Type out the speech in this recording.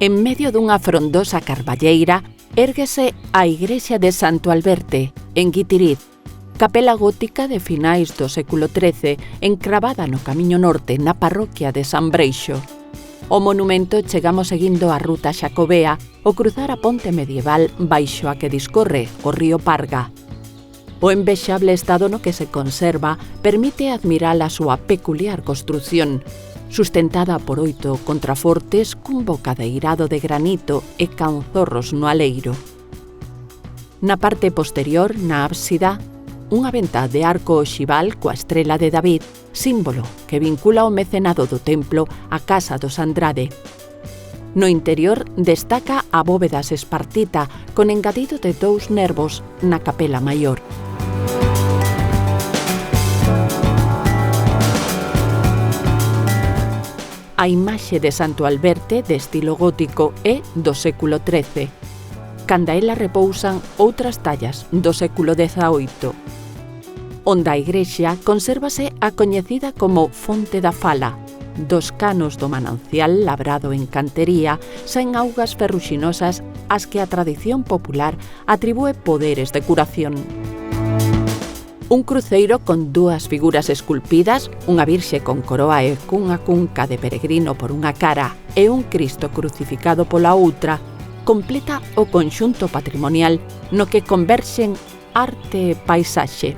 En medio dunha frondosa carballeira, érguese a igrexa de Santo Alberte, en Guitiriz, capela gótica de finais do século XIII, encravada no camiño norte na parroquia de San Breixo. O monumento chegamos seguindo a ruta xacobea ao cruzar a ponte medieval baixo a que discorre o río Parga. O envexable estado no que se conserva permite admirar a súa peculiar construción, sustentada por 8 contrafortes cun bocadeirado de granito e canzorros no aleiro. Na parte posterior, na ábsida, unha ventá de arco oxival coa estrela de David, símbolo que vincula o mecenado do templo á casa dos Andrade. No interior destaca a bóveda sespartita con engadido de 2 nervos na capela maior. A imaxe de Santo Alberte, de estilo gótico, é do século XIII. Canda ela repousan outras tallas do século XVIII. Onde a igrexa consérvase a coñecida como Fonte da Fala. Dos canos do manancial labrado en cantería saen augas ferruxinosas ás que a tradición popular atribúe poderes de curación. Un cruceiro con 2 figuras esculpidas, unha virxe con coroa e cunha cunca de peregrino por unha cara e un Cristo crucificado pola outra, completa o conxunto patrimonial no que converxen arte e paisaxe.